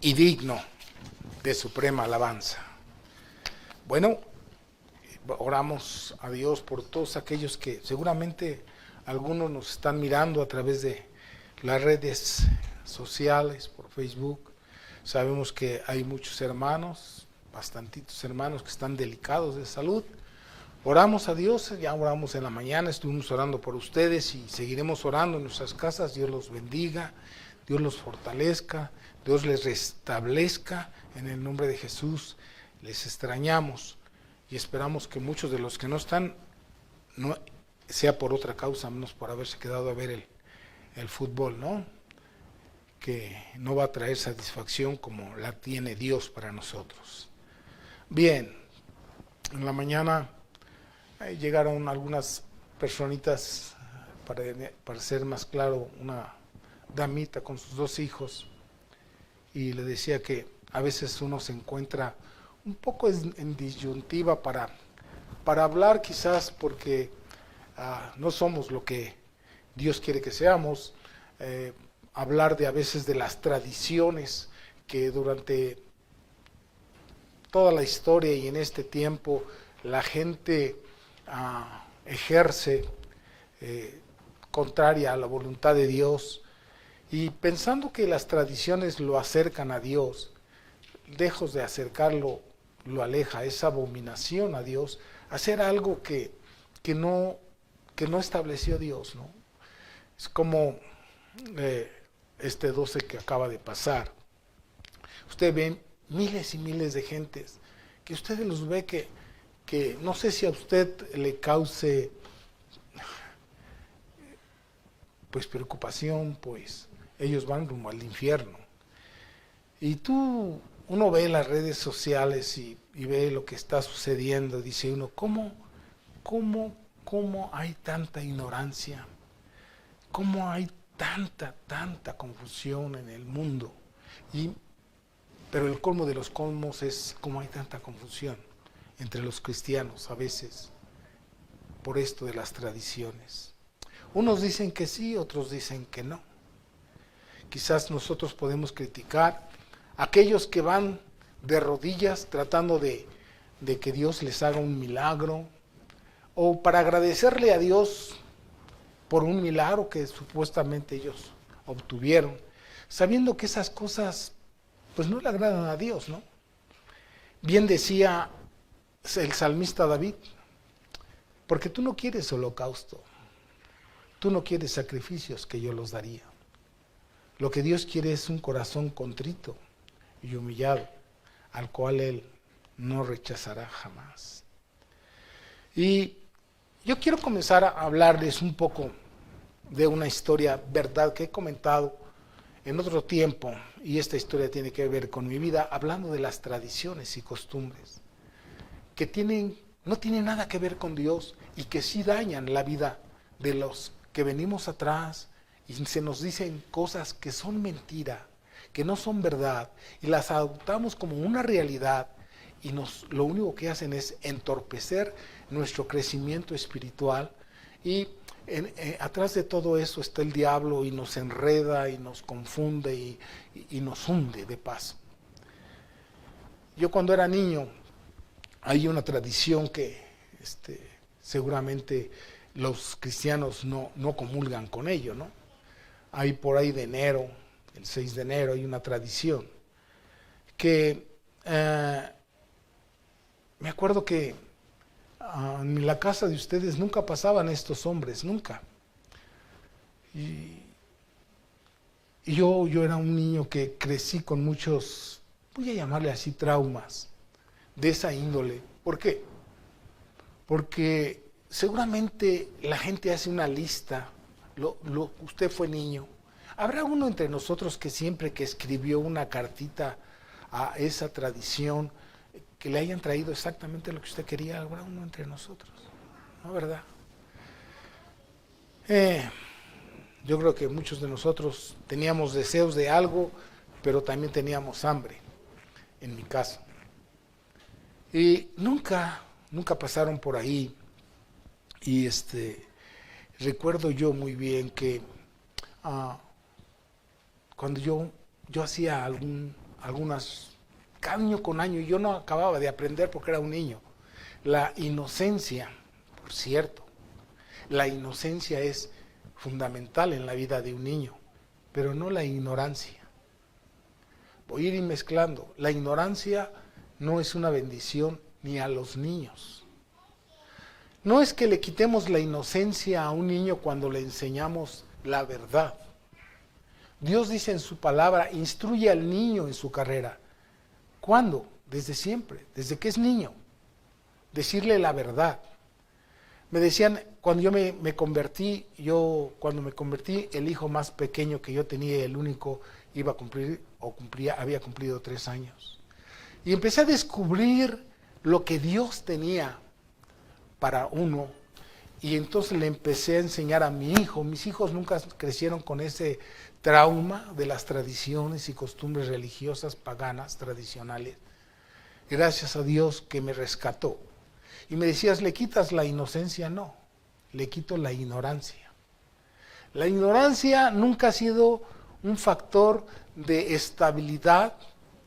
y digno de suprema alabanza. Bueno, oramos a Dios por todos aquellos que seguramente algunos nos están mirando a través de las redes sociales, por Facebook. Sabemos que hay muchos hermanos, bastantitos hermanos que están delicados de salud. Oramos a Dios, ya oramos en la mañana, estuvimos orando por ustedes y seguiremos orando en nuestras casas. Dios los bendiga, Dios los fortalezca, Dios les restablezca en el nombre de Jesús. Les extrañamos y esperamos que muchos de los que no están, no sea por otra causa, menos por haberse quedado a ver el fútbol, ¿no? Que no va a traer satisfacción como la tiene Dios para nosotros. Bien, en la mañana llegaron algunas personitas, para ser más claro, una damita con sus dos hijos, y le decía que a veces uno se encuentra un poco en disyuntiva para hablar, quizás porque no somos lo que Dios quiere que seamos, hablar de a veces de las tradiciones que durante toda la historia y en este tiempo la gente ejerce contraria a la voluntad de Dios, y pensando que las tradiciones lo acercan a Dios, lejos de acercarlo, lo aleja, es abominación a Dios, hacer algo que no estableció Dios, ¿no? Es como este 12 que acaba de pasar. Usted ve miles y miles de gentes que usted los ve que no sé si a usted le cause pues preocupación, pues ellos van rumbo al infierno. Y uno ve las redes sociales y ve lo que está sucediendo, dice uno, ¿cómo hay tanta ignorancia? ¿Cómo hay tanta confusión en el mundo? Pero el colmo de los colmos es cómo hay tanta confusión entre los cristianos a veces por esto de las tradiciones. Unos dicen que sí, otros dicen que no. Quizás nosotros podemos criticar a aquellos que van de rodillas tratando de que Dios les haga un milagro, o para agradecerle a Dios por un milagro que supuestamente ellos obtuvieron, sabiendo que esas cosas pues no le agradan a Dios, ¿no? Bien decía el salmista David, porque tú no quieres holocausto, tú no quieres sacrificios que yo los daría. Lo que Dios quiere es un corazón contrito y humillado, al cual Él no rechazará jamás. Y yo quiero comenzar a hablarles un poco de una historia, verdad, que he comentado en otro tiempo, y esta historia tiene que ver con mi vida, hablando de las tradiciones y costumbres, que no tienen nada que ver con Dios y que sí dañan la vida de los que venimos atrás, y se nos dicen cosas que son mentira, que no son verdad, y las adoptamos como una realidad, y lo único que hacen es entorpecer nuestro crecimiento espiritual, y atrás de todo eso está el diablo y nos enreda y nos confunde y nos hunde de paso. Yo cuando era niño, hay una tradición que seguramente los cristianos no comulgan con ello, ¿no? Hay por ahí de enero, el 6 de enero, hay una tradición que me acuerdo que en la casa de ustedes nunca pasaban estos hombres, nunca. Y yo era un niño que crecí con muchos, voy a llamarle así, traumas de esa índole. ¿Por qué? Porque seguramente la gente hace una lista, usted fue niño, habrá uno entre nosotros que siempre que escribió una cartita a esa tradición, que le hayan traído exactamente lo que usted quería, habrá uno entre nosotros, ¿no, verdad? Yo creo que muchos de nosotros teníamos deseos de algo, pero también teníamos hambre, en mi caso. Y nunca pasaron por ahí. Y recuerdo yo muy bien que cuando yo hacía año con año, y yo no acababa de aprender porque era un niño. La inocencia, por cierto, la inocencia es fundamental en la vida de un niño, pero no la ignorancia. Voy a ir mezclando. La ignorancia no es una bendición ni a los niños. No es que le quitemos la inocencia a un niño cuando le enseñamos la verdad. Dios dice en su palabra, instruye al niño en su carrera. ¿Cuándo? Desde siempre, desde que es niño. Decirle la verdad. Me decían, cuando yo me convertí, el hijo más pequeño que yo tenía, el único, había cumplido 3 años. Y empecé a descubrir lo que Dios tenía para uno. Y entonces le empecé a enseñar a mi hijo. Mis hijos nunca crecieron con ese trauma de las tradiciones y costumbres religiosas, paganas, tradicionales. Gracias a Dios que me rescató. Y me decías, ¿le quitas la inocencia? No, le quito la ignorancia. La ignorancia nunca ha sido un factor de estabilidad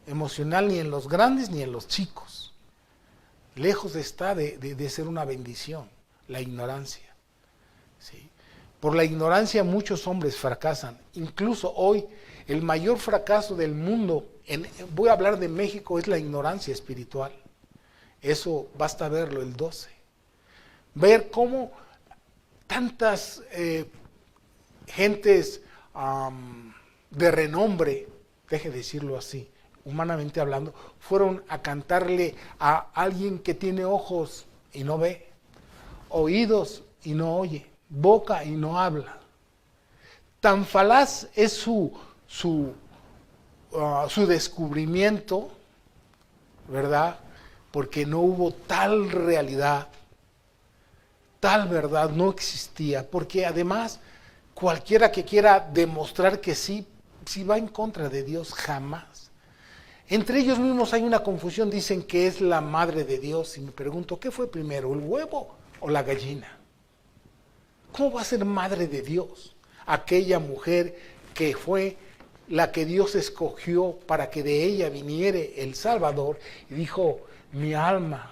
emocional ni en los grandes ni en los chicos. Lejos está de ser una bendición, la ignorancia. ¿Sí? Por la ignorancia muchos hombres fracasan. Incluso hoy el mayor fracaso del mundo, voy a hablar de México, es la ignorancia espiritual. Eso basta verlo el 12. Ver cómo tantas gentes de renombre, deje de decirlo así, humanamente hablando, fueron a cantarle a alguien que tiene ojos y no ve, oídos y no oye, boca y no habla. Tan falaz es su descubrimiento, ¿verdad? Porque no hubo tal realidad, tal verdad no existía, porque además cualquiera que quiera demostrar que sí, si va en contra de Dios, jamás. Entre ellos mismos hay una confusión, dicen que es la madre de Dios, y me pregunto, ¿qué fue primero, el huevo o la gallina? ¿Cómo va a ser madre de Dios aquella mujer que fue la que Dios escogió para que de ella viniere el Salvador? Y dijo, mi alma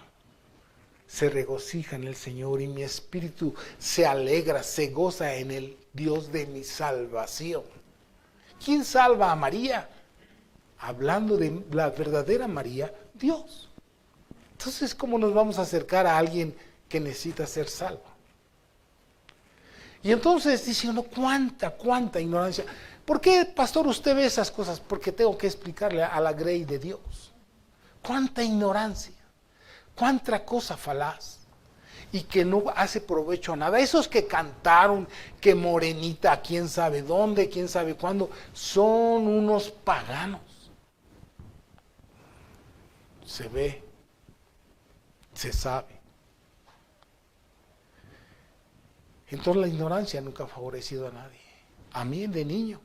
se regocija en el Señor y mi espíritu se alegra, se goza en el Dios de mi salvación. ¿Quién salva a María? Hablando de la verdadera María, Dios. Entonces, ¿cómo nos vamos a acercar a alguien que necesita ser salvo? Y entonces dice uno, cuánta ignorancia. ¿Por qué, pastor, usted ve esas cosas? Porque tengo que explicarle a la grey de Dios. Cuánta ignorancia, cuánta cosa falaz y que no hace provecho a nada. Esos que cantaron que morenita, quién sabe dónde, quién sabe cuándo, son unos paganos. Se ve, se sabe. Entonces la ignorancia nunca ha favorecido a nadie. A mí de niño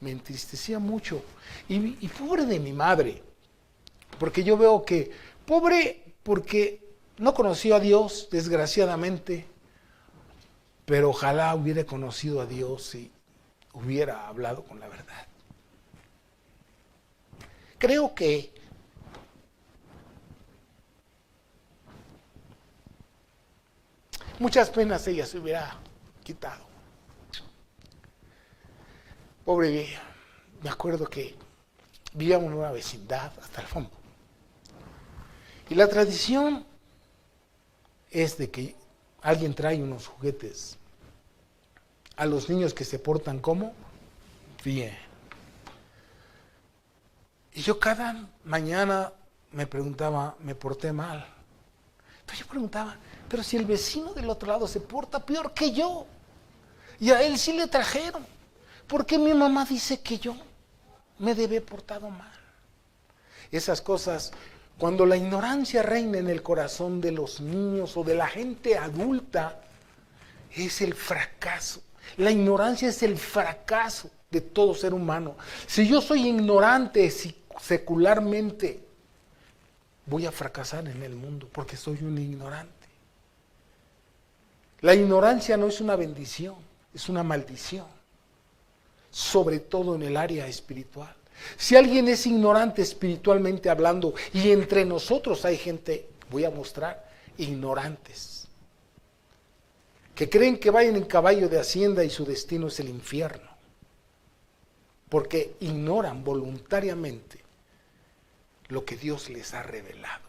me entristecía mucho. Y pobre de mi madre, porque yo veo que, pobre porque no conoció a Dios, desgraciadamente, pero ojalá hubiera conocido a Dios y hubiera hablado con la verdad. Creo que muchas penas ella se hubiera quitado. Pobre vieja, me acuerdo que vivíamos en una vecindad hasta el fondo. Y la tradición es de que alguien trae unos juguetes a los niños que se portan como bien. Y yo cada mañana me preguntaba, me porté mal. Entonces yo preguntaba, pero si el vecino del otro lado se porta peor que yo, y a él sí le trajeron, ¿por qué mi mamá dice que yo me debe haber portado mal? Esas cosas, cuando la ignorancia reina en el corazón de los niños o de la gente adulta, es el fracaso. La ignorancia es el fracaso de todo ser humano. Si yo soy ignorante secularmente, voy a fracasar en el mundo porque soy un ignorante. La ignorancia no es una bendición, es una maldición, sobre todo en el área espiritual. Si alguien es ignorante espiritualmente hablando, y entre nosotros hay gente, voy a mostrar, ignorantes, que creen que vayan en caballo de hacienda y su destino es el infierno, porque ignoran voluntariamente lo que Dios les ha revelado.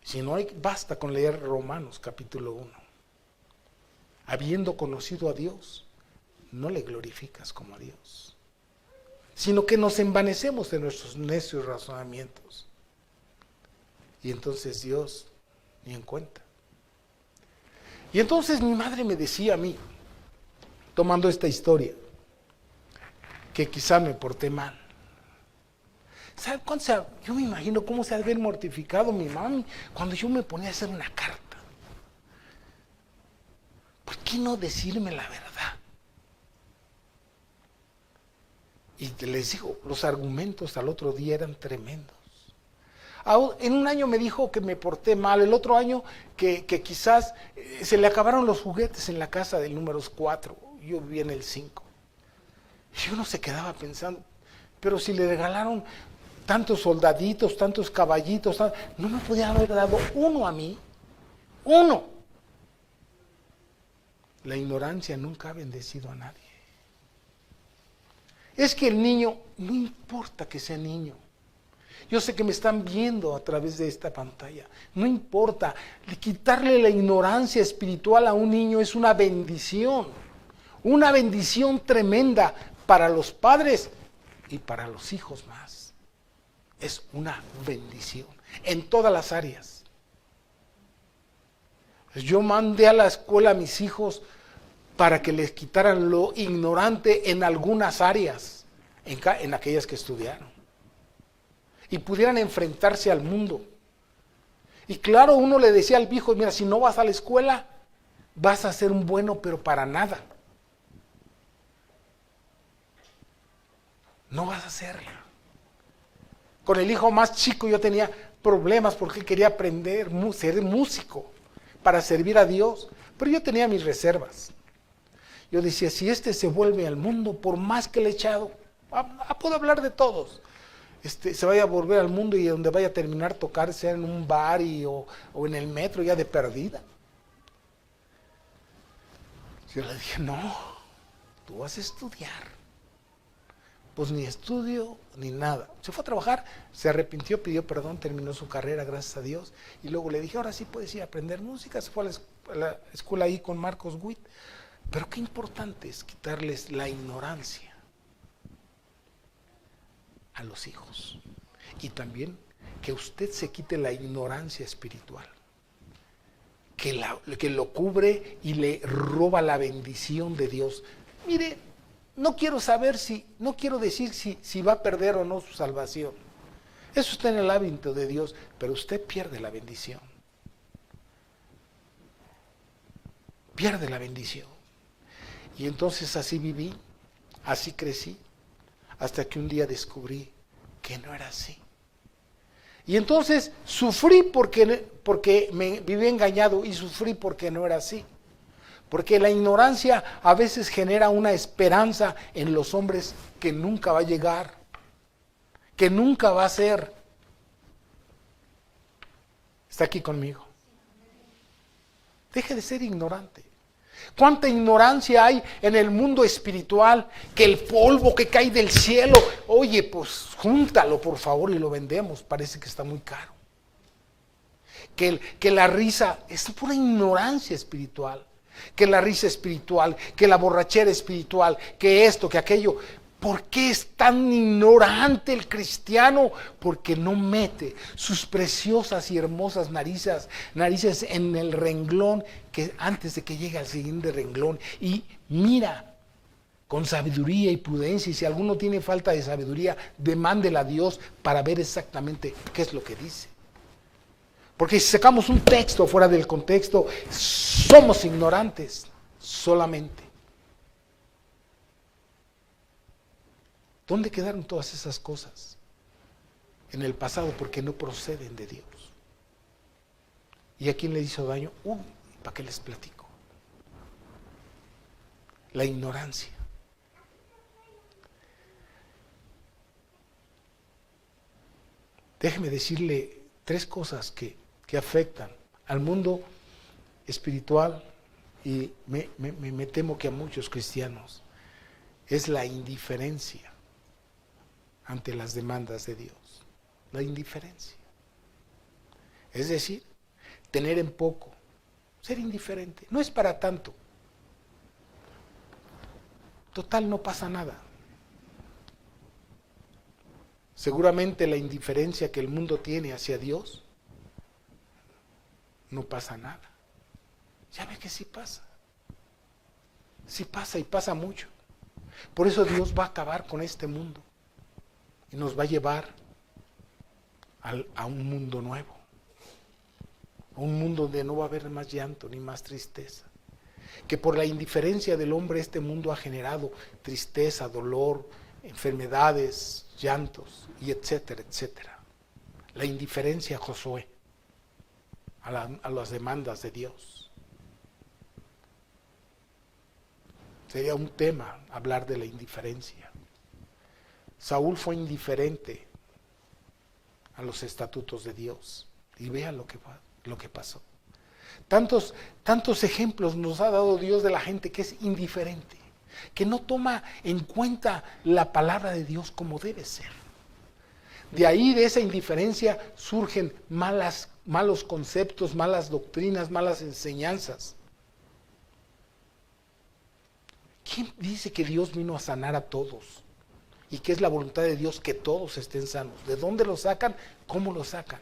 Si no hay, basta con leer Romanos capítulo 1. Habiendo conocido a Dios, no le glorificas como a Dios, sino que nos envanecemos de nuestros necios razonamientos. Y entonces Dios ni en cuenta. Y entonces mi madre me decía a mí, tomando esta historia, que quizá me porté mal. ¿Sabe cuánto yo me imagino cómo se ha de haber mortificado mi mami cuando yo me ponía a hacer una carta? ¿Por qué no decirme la verdad? Y les digo, los argumentos al otro día eran tremendos. En un año me dijo que me porté mal, el otro año que quizás se le acabaron los juguetes en la casa del número 4, yo vivía en el 5. Y uno se quedaba pensando, pero si le regalaron tantos soldaditos, tantos caballitos, no me podía haber dado uno a mí, uno. La ignorancia nunca ha bendecido a nadie. Es que el niño, no importa que sea niño. Yo sé que me están viendo a través de esta pantalla. No importa, quitarle la ignorancia espiritual a un niño es una bendición tremenda para los padres y para los hijos más. Es una bendición en todas las áreas. Yo mandé a la escuela a mis hijos para que les quitaran lo ignorante en algunas áreas, en aquellas que estudiaron, y pudieran enfrentarse al mundo. Y claro, uno le decía al hijo, mira, si no vas a la escuela, vas a ser un bueno, pero para nada. No vas a hacerlo. Con el hijo más chico yo tenía problemas porque quería aprender, ser músico, para servir a Dios, pero yo tenía mis reservas. Yo decía, si este se vuelve al mundo, por más que le he echado, puedo hablar de todos, se vaya a volver al mundo y donde vaya a terminar tocar, sea en un bar o en el metro, ya de perdida. Yo le dije, no, tú vas a estudiar. Pues ni estudio ni nada. Se fue a trabajar, se arrepintió, pidió perdón, terminó su carrera, gracias a Dios. Y luego le dije, ahora sí puedes ir a aprender música. Se fue a la escuela ahí con Marcos Witt. Pero qué importante es quitarles la ignorancia a los hijos. Y también que usted se quite la ignorancia espiritual, que lo cubre y le roba la bendición de Dios. Mire, no quiero decir si va a perder o no su salvación. Eso está en el hábito de Dios, pero usted pierde la bendición. Pierde la bendición. Y entonces así viví, así crecí, hasta que un día descubrí que no era así. Y entonces sufrí porque me viví engañado y sufrí porque no era así. Porque la ignorancia a veces genera una esperanza en los hombres que nunca va a llegar, que nunca va a ser. ¿Está aquí conmigo? Deje de ser ignorante. ¿Cuánta ignorancia hay en el mundo espiritual? Que el polvo que cae del cielo, oye, pues júntalo por favor y lo vendemos, parece que está muy caro. Que la risa es pura ignorancia espiritual. Que la risa espiritual, que la borrachera espiritual, que esto, que aquello. ¿Por qué es tan ignorante el cristiano? Porque no mete sus preciosas y hermosas narices en el renglón que antes de que llegue al siguiente renglón, y mira con sabiduría y prudencia, y si alguno tiene falta de sabiduría, demándela a Dios para ver exactamente qué es lo que dice. Porque si sacamos un texto fuera del contexto, somos ignorantes solamente. ¿Dónde quedaron todas esas cosas? En el pasado, porque no proceden de Dios. ¿Y a quién le hizo daño? ¿Para qué les platico? La ignorancia. déjeme decirle 3 cosas que afectan al mundo espiritual y me temo que a muchos cristianos. Es la indiferencia ante las demandas de Dios. La indiferencia. Es decir, tener en poco, ser indiferente. No es para tanto. Total, no pasa nada. Seguramente la indiferencia que el mundo tiene hacia Dios, no pasa nada. Ya ve que sí pasa. Sí pasa y pasa mucho. Por eso Dios va a acabar con este mundo y nos va a llevar a un mundo nuevo. A un mundo donde no va a haber más llanto ni más tristeza. Que por la indiferencia del hombre este mundo ha generado tristeza, dolor, enfermedades, llantos y etcétera, etcétera. La indiferencia, Josué, a las demandas de Dios. Sería un tema hablar de la indiferencia. Saúl fue indiferente a los estatutos de Dios y vea lo que pasó. Tantos ejemplos nos ha dado Dios de la gente que es indiferente, que no toma en cuenta la palabra de Dios como debe ser. De ahí, de esa indiferencia, surgen malos conceptos, malas doctrinas, malas enseñanzas. ¿Quién dice que Dios vino a sanar a todos? Y que es la voluntad de Dios que todos estén sanos. ¿De dónde lo sacan? ¿Cómo lo sacan?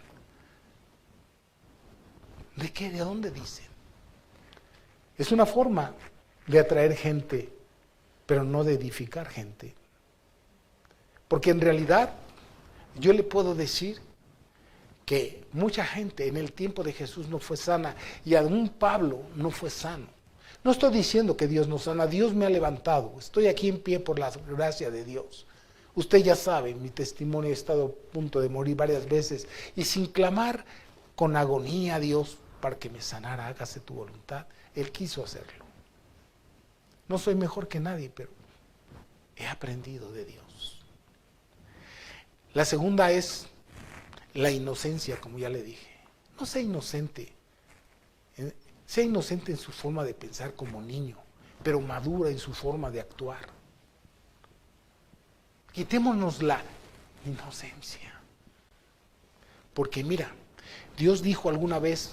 ¿De qué? ¿De dónde dicen? Es una forma de atraer gente, pero no de edificar gente. Porque en realidad, yo le puedo decir que mucha gente en el tiempo de Jesús no fue sana y aún Pablo no fue sano. No estoy diciendo que Dios no sana, Dios me ha levantado, estoy aquí en pie por la gracia de Dios. Usted ya sabe, mi testimonio, he estado a punto de morir varias veces y sin clamar con agonía a Dios para que me sanara, hágase tu voluntad, Él quiso hacerlo. No soy mejor que nadie, pero he aprendido de Dios. La segunda es la inocencia, como ya le dije. No sea inocente. Sea inocente en su forma de pensar como niño, pero madura en su forma de actuar. Quitémonos la inocencia. Porque mira, Dios dijo alguna vez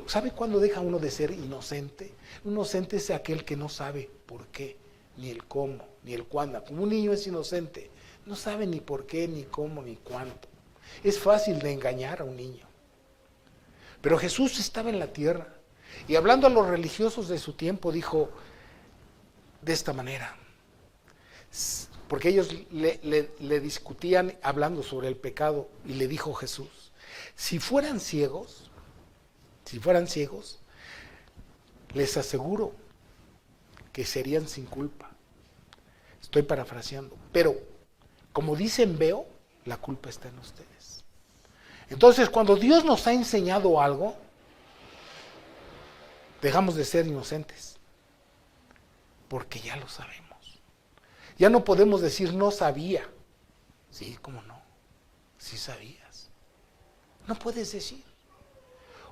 ¿sabe cuándo deja uno de ser inocente? Inocente es aquel que no sabe por qué, ni el cómo, ni el cuándo. Como un niño es inocente, no sabe ni por qué, ni cómo, ni cuánto. Es fácil de engañar a un niño. Pero Jesús estaba en la tierra y hablando a los religiosos de su tiempo dijo de esta manera, porque ellos le discutían hablando sobre el pecado y le dijo Jesús, si fueran ciegos, les aseguro que serían sin culpa. Estoy parafraseando, pero como dicen veo, la culpa está en ustedes. Entonces, cuando Dios nos ha enseñado algo, dejamos de ser inocentes, porque ya lo sabemos. Ya no podemos decir no sabía. Sí, ¿cómo no? Sí sabías. No puedes decir.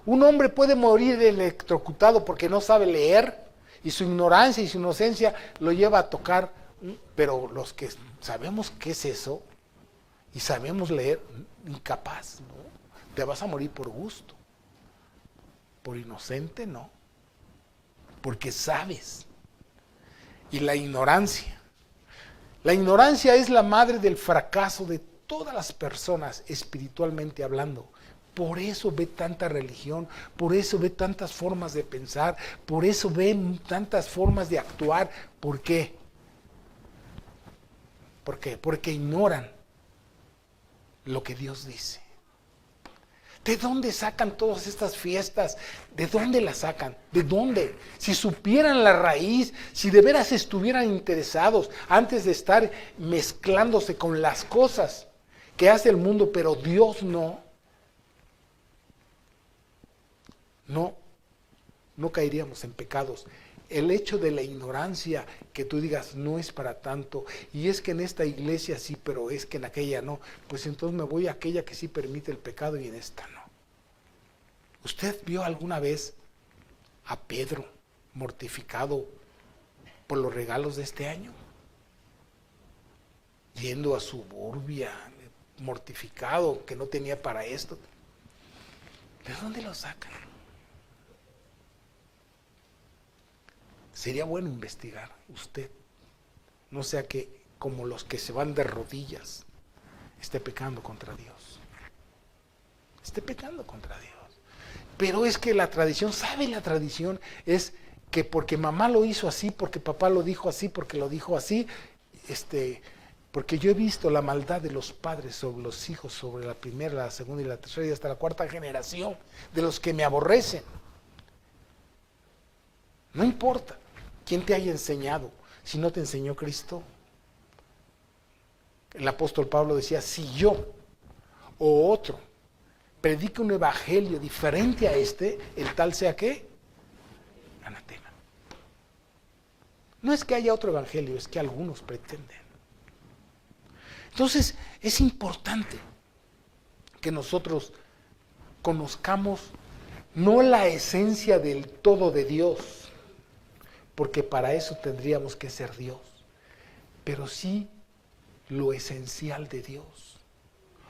Un hombre puede morir electrocutado porque no sabe leer y su ignorancia y su inocencia lo lleva a tocar, pero los que sabemos qué es eso y sabemos leer, incapaz, ¿no? Te vas a morir por gusto. Por inocente, no. Porque sabes. Y la ignorancia. La ignorancia es la madre del fracaso de todas las personas, espiritualmente hablando. Por eso ve tanta religión, por eso ve tantas formas de pensar, por eso ve tantas formas de actuar. ¿Por qué? ¿Por qué? Porque ignoran lo que Dios dice. ¿De dónde sacan todas estas fiestas? ¿De dónde las sacan? ¿De dónde? Si supieran la raíz, si de veras estuvieran interesados antes de estar mezclándose con las cosas que hace el mundo, pero Dios no caeríamos en pecados el hecho de la ignorancia, que tú digas no es para tanto, y es que en esta iglesia sí, pero es que en aquella no, pues entonces me voy a aquella que sí permite el pecado y en esta no. ¿Usted vio alguna vez a Pedro mortificado por los regalos de este año? Yendo a Suburbia, mortificado, que no tenía para esto. ¿De dónde lo sacan? Sería bueno investigar usted, no sea que como los que se van de rodillas esté pecando contra Dios. Esté pecando contra Dios. Pero es que la tradición, ¿sabe la tradición? Es que porque mamá lo hizo así, porque papá lo dijo así, porque lo dijo así, porque yo he visto la maldad de los padres sobre los hijos, sobre la primera, la segunda y la tercera y hasta la cuarta generación, de los que me aborrecen. No importa quién te haya enseñado, si no te enseñó Cristo. El apóstol Pablo decía, si yo o otro predica un evangelio diferente a este, el tal sea ¿qué? Anatema. No es que haya otro evangelio, es que algunos pretenden. Entonces, es importante que nosotros conozcamos no la esencia del todo de Dios, porque para eso tendríamos que ser Dios, pero sí lo esencial de Dios,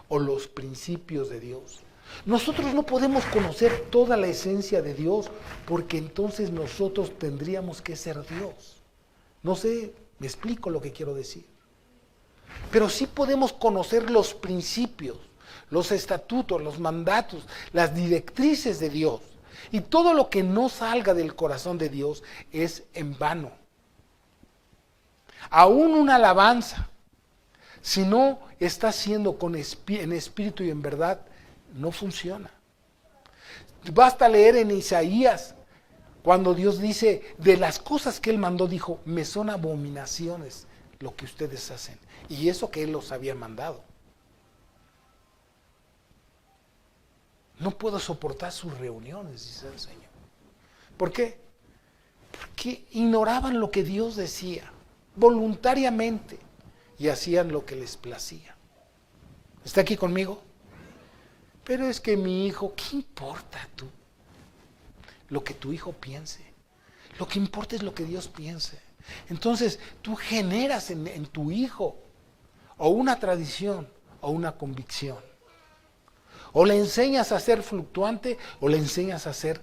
o los principios de Dios. Nosotros no podemos conocer toda la esencia de Dios, porque entonces nosotros tendríamos que ser Dios. No sé, me explico lo que quiero decir. Pero sí podemos conocer los principios, los estatutos, los mandatos, las directrices de Dios. Y todo lo que no salga del corazón de Dios es en vano. Aún una alabanza, si no está haciendo en espíritu y en verdad, no funciona. Basta leer en Isaías, cuando Dios dice, de las cosas que Él mandó, dijo, me son abominaciones lo que ustedes hacen. Y eso que Él los había mandado. No puedo soportar sus reuniones, dice el Señor. ¿Por qué? Porque ignoraban lo que Dios decía, voluntariamente, y hacían lo que les placía. ¿Está aquí conmigo? Pero es que mi hijo, ¿qué importa tú? Lo que tu hijo piense. Lo que importa es lo que Dios piense. Entonces, tú generas en tu hijo o una tradición o una convicción. O le enseñas a ser fluctuante o le enseñas a ser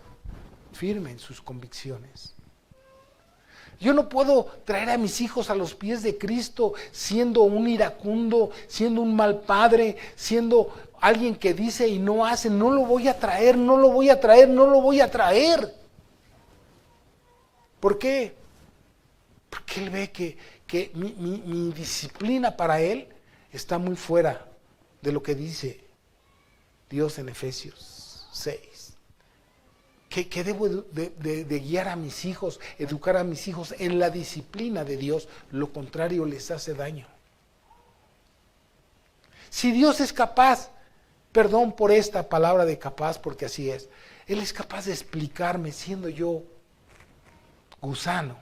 firme en sus convicciones. Yo no puedo traer a mis hijos a los pies de Cristo siendo un iracundo, siendo un mal padre, siendo alguien que dice y no hace. No lo voy a traer, no lo voy a traer, no lo voy a traer. ¿Por qué? Porque él ve que mi disciplina para él está muy fuera de lo que dice Dios en Efesios 6. Que debo de guiar a mis hijos, educar a mis hijos en la disciplina de Dios, lo contrario les hace daño. Si Dios es capaz, perdón por esta palabra de capaz, porque así es, Él es capaz de explicarme siendo yo gusano,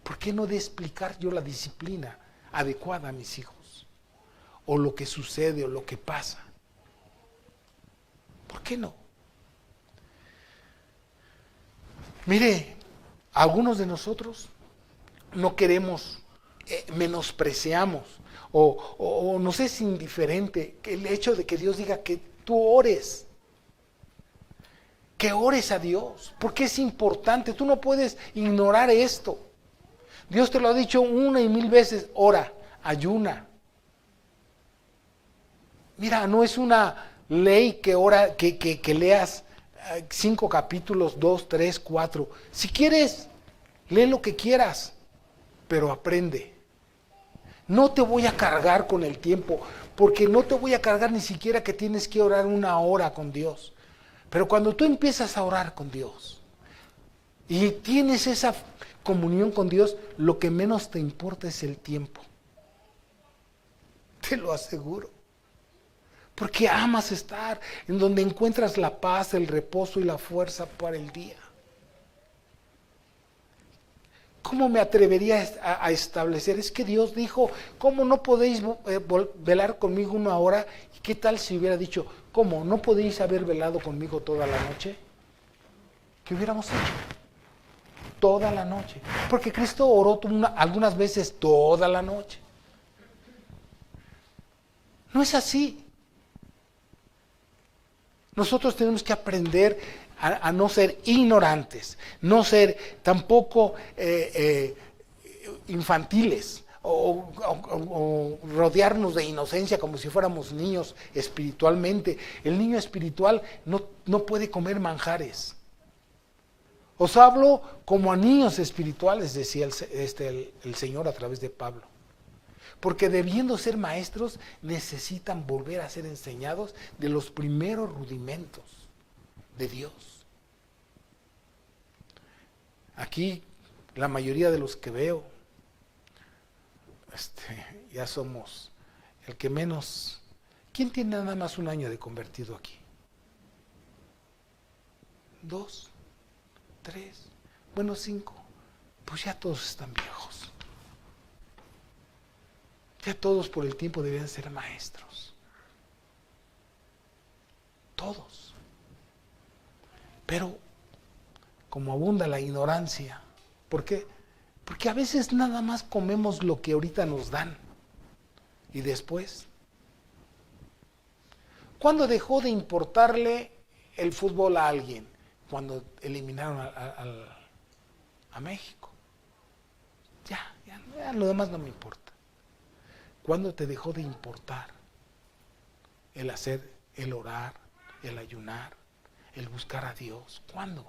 ¿por qué no de explicar yo la disciplina adecuada a mis hijos? O lo que sucede o lo que pasa. ¿Por qué no? Mire, algunos de nosotros no queremos, menospreciamos, o nos es indiferente el hecho de que Dios diga que tú ores, que ores a Dios, porque es importante, tú no puedes ignorar esto. Dios te lo ha dicho 1 y 1000 veces, ora, ayuna. Mira, no es una ley que leas 5 capítulos, 2, 3, 4. Si quieres, lee lo que quieras, pero aprende. No te voy a cargar con el tiempo, porque no te voy a cargar ni siquiera que tienes que orar 1 hora con Dios. Pero cuando tú empiezas a orar con Dios y tienes esa comunión con Dios, lo que menos te importa es el tiempo. Te lo aseguro. Porque amas estar en donde encuentras la paz, el reposo y la fuerza para el día. ¿Cómo me atrevería a establecer? Es que Dios dijo, ¿cómo no podéis velar conmigo una hora? ¿Y qué tal si hubiera dicho, ¿cómo no podéis haber velado conmigo toda la noche? ¿Qué hubiéramos hecho? Toda la noche. Porque Cristo oró algunas veces toda la noche. No es así. Nosotros tenemos que aprender a no ser ignorantes, no ser tampoco infantiles o rodearnos de inocencia como si fuéramos niños espiritualmente. El niño espiritual no puede comer manjares. Os hablo como a niños espirituales, decía el Señor a través de Pablo. Porque debiendo ser maestros, necesitan volver a ser enseñados de los primeros rudimentos de Dios. Aquí, la mayoría de los que veo, ya somos el que menos. ¿Quién tiene nada más un año de convertido aquí? 2, 3, bueno 5. Pues ya todos están viejos. Ya todos por el tiempo deben ser maestros. Todos. Pero como abunda la ignorancia, ¿por qué? Porque a veces nada más comemos lo que ahorita nos dan. Y después, ¿cuándo dejó de importarle el fútbol a alguien? Cuando eliminaron a México. Ya, lo demás no me importa. ¿Cuándo te dejó de importar el hacer, el orar, el ayunar, el buscar a Dios? ¿Cuándo?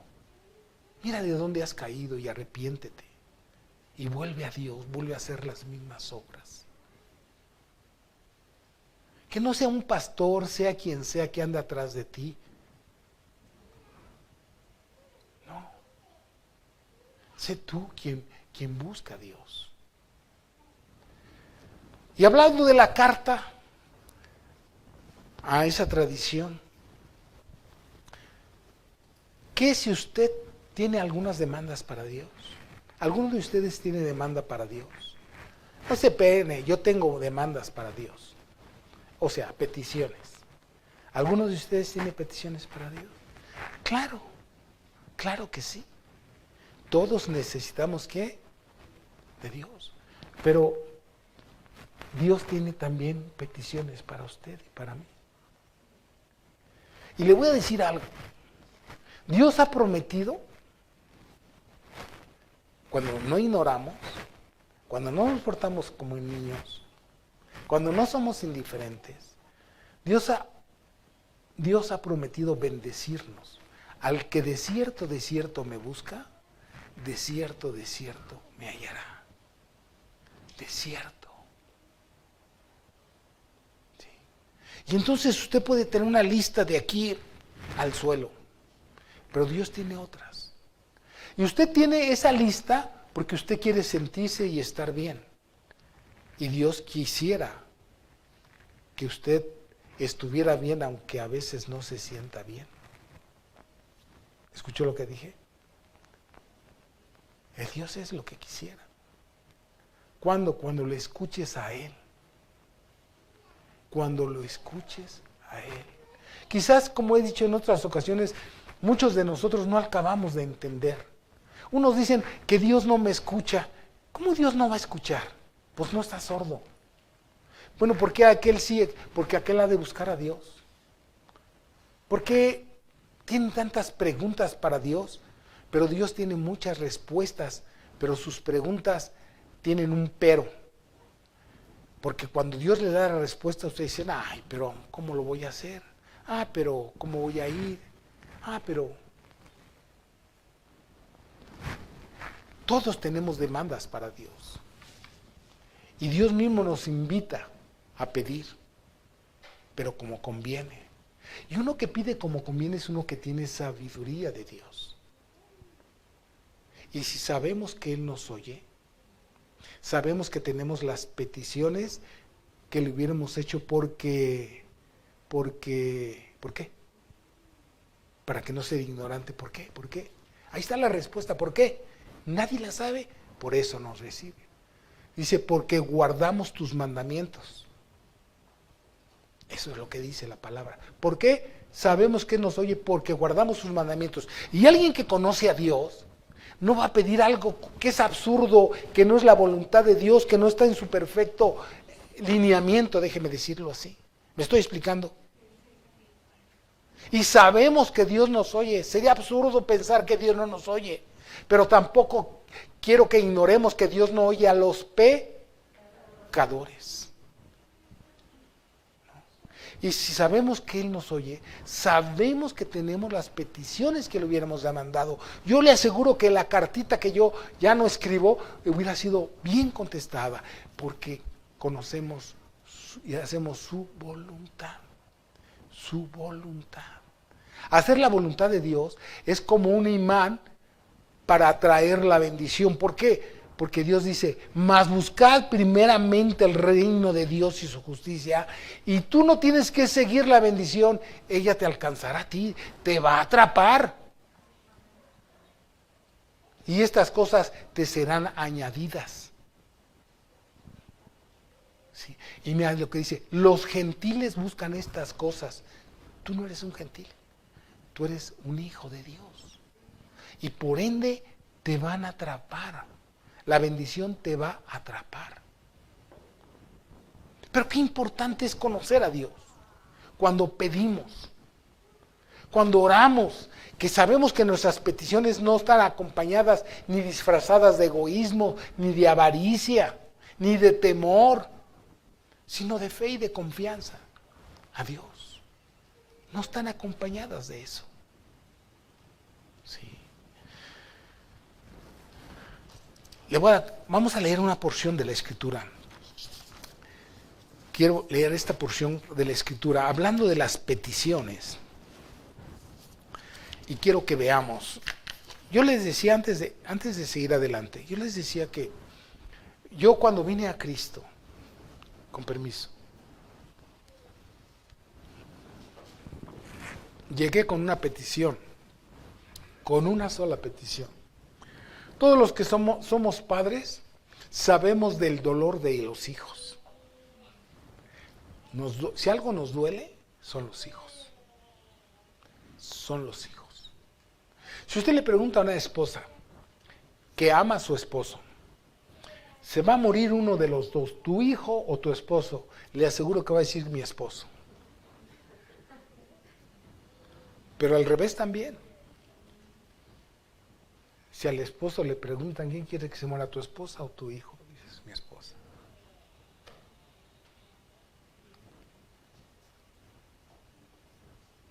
Mira de dónde has caído y arrepiéntete. Y vuelve a Dios, vuelve a hacer las mismas obras. Que no sea un pastor, sea quien sea que anda atrás de ti. No. Sé tú quien busca a Dios. Y hablando de la carta a esa tradición, ¿qué si usted tiene algunas demandas para Dios? ¿Alguno de ustedes tiene demanda para Dios? No se pene, yo tengo demandas para Dios. O sea, peticiones. ¿Alguno de ustedes tiene peticiones para Dios? Claro, claro que sí. Todos necesitamos ¿qué? De Dios. Pero Dios tiene también peticiones para usted y para mí. Y le voy a decir algo. Dios ha prometido, cuando no ignoramos, cuando no nos portamos como niños, cuando no somos indiferentes, Dios ha prometido bendecirnos. Al que de cierto me busca, de cierto me hallará. De cierto. Y entonces usted puede tener una lista de aquí al suelo, pero Dios tiene otras. Y usted tiene esa lista porque usted quiere sentirse y estar bien. Y Dios quisiera que usted estuviera bien, aunque a veces no se sienta bien. ¿Escuchó lo que dije? El Dios es lo que quisiera. ¿Cuándo? Cuando le escuches a Él. Cuando lo escuches a Él. Quizás, como he dicho en otras ocasiones, muchos de nosotros no acabamos de entender. Unos dicen que Dios no me escucha. ¿Cómo Dios no va a escuchar? Pues no está sordo. Bueno, ¿por qué aquel sí? Porque aquel ha de buscar a Dios. ¿Por qué tienen tantas preguntas para Dios? Pero Dios tiene muchas respuestas, pero sus preguntas tienen un pero. Porque cuando Dios le da la respuesta, ustedes dicen, ay, pero ¿cómo lo voy a hacer? Ah, pero ¿cómo voy a ir? Ah, pero... Todos tenemos demandas para Dios. Y Dios mismo nos invita a pedir, pero como conviene. Y uno que pide como conviene es uno que tiene sabiduría de Dios. Y si sabemos que Él nos oye, sabemos que tenemos las peticiones que le hubiéramos hecho ¿por qué? Para que no sea ignorante, ¿por qué? Ahí está la respuesta, ¿por qué? Nadie la sabe, por eso nos recibe. Dice, porque guardamos tus mandamientos. Eso es lo que dice la palabra. ¿Por qué? Sabemos que nos oye porque guardamos sus mandamientos. Y alguien que conoce a Dios no va a pedir algo que es absurdo, que no es la voluntad de Dios, que no está en su perfecto lineamiento, déjeme decirlo así. ¿Me estoy explicando? Y sabemos que Dios nos oye. Sería absurdo pensar que Dios no nos oye. Pero tampoco quiero que ignoremos que Dios no oye a los pecadores. Y si sabemos que Él nos oye, sabemos que tenemos las peticiones que le hubiéramos mandado. Yo le aseguro que la cartita que yo ya no escribo hubiera sido bien contestada, porque conocemos y hacemos su voluntad. Su voluntad. Hacer la voluntad de Dios es como un imán para atraer la bendición. ¿Por qué? Porque Dios dice, mas buscad primeramente el reino de Dios y su justicia, y tú no tienes que seguir la bendición, ella te alcanzará a ti, te va a atrapar. Y estas cosas te serán añadidas. Sí. Y mira lo que dice, los gentiles buscan estas cosas. Tú no eres un gentil, tú eres un hijo de Dios. Y por ende te van a atrapar. La bendición te va a atrapar. Pero qué importante es conocer a Dios. Cuando pedimos, cuando oramos, que sabemos que nuestras peticiones no están acompañadas ni disfrazadas de egoísmo, ni de avaricia, ni de temor, sino de fe y de confianza a Dios. No están acompañadas de eso. Sí. Vamos a leer una porción de la Escritura. Quiero leer esta porción de la Escritura hablando de las peticiones. Y quiero que veamos. Yo les decía antes de seguir adelante, yo les decía que yo cuando vine a Cristo, con permiso, llegué con una petición, con una sola petición. Todos los que somos padres sabemos del dolor de los hijos. Si algo nos duele, son los hijos. Son los hijos. Si usted le pregunta a una esposa que ama a su esposo, se va a morir uno de los dos, tu hijo o tu esposo, le aseguro que va a decir mi esposo. Pero al revés también. Si al esposo le preguntan, ¿quién quiere que se muera, tu esposa o tu hijo? Dices, mi esposa.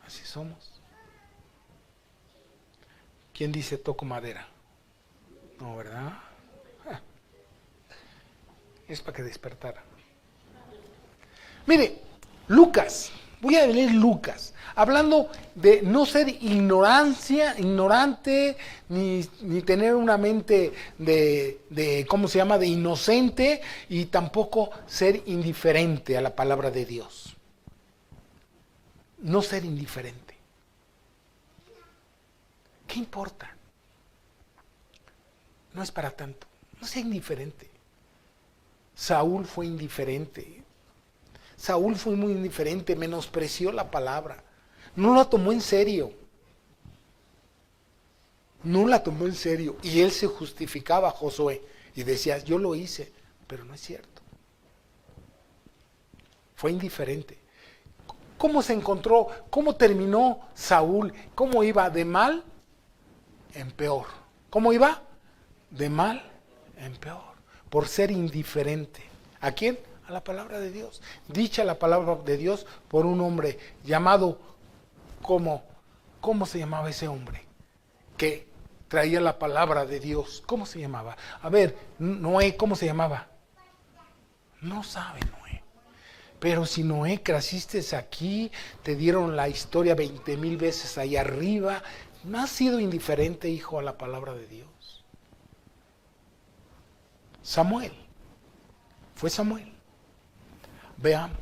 Así somos. ¿Quién dice toco madera? No, ¿verdad? Es para que despertara. Mire, Lucas, voy a leer Lucas, hablando de no ser ignorante, ni tener una mente de ¿cómo se llama?, de inocente, y tampoco ser indiferente a la palabra de Dios. No ser indiferente. ¿Qué importa? No es para tanto. No sea indiferente. Saúl fue indiferente. Saúl fue muy indiferente, menospreció la palabra. No la tomó en serio. No la tomó en serio. Y él se justificaba, Josué, y decía, yo lo hice, pero no es cierto. Fue indiferente. ¿Cómo se encontró? ¿Cómo terminó Saúl? ¿Cómo iba? De mal en peor. ¿Cómo iba? De mal en peor. Por ser indiferente. ¿A quién? A la palabra de Dios. Dicha la palabra de Dios por un hombre llamado, ¿cómo se llamaba ese hombre? Que traía la palabra de Dios. ¿Cómo se llamaba? A ver, Noé, ¿cómo se llamaba? No sabe Noé. Pero si Noé creciste aquí, te dieron la historia 20,000 veces ahí arriba, no has sido indiferente, hijo, a la palabra de Dios. Samuel. Fue Samuel. Veamos.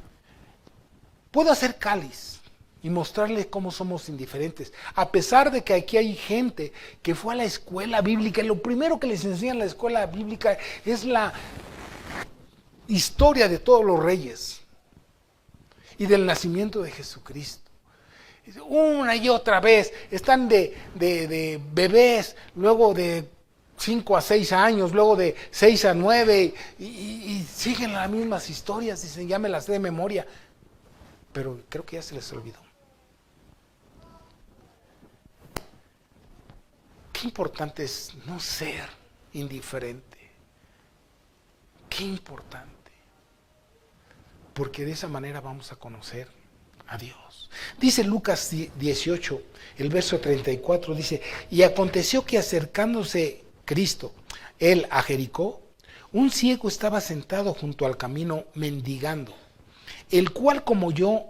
Puedo hacer cáliz y mostrarles cómo somos indiferentes. A pesar de que aquí hay gente que fue a la escuela bíblica, y lo primero que les enseñan en la escuela bíblica es la historia de todos los reyes y del nacimiento de Jesucristo. Una y otra vez están de bebés, luego de 5 a 6 años, luego de 6 a 9 y siguen las mismas historias, dicen, ya me las sé de memoria, pero creo que ya se les olvidó. Qué importante es no ser indiferente, qué importante, porque de esa manera vamos a conocer a Dios. Dice Lucas 18, el verso 34, dice, y aconteció que acercándose Cristo, él a Jericó, un ciego estaba sentado junto al camino mendigando, el cual como oyó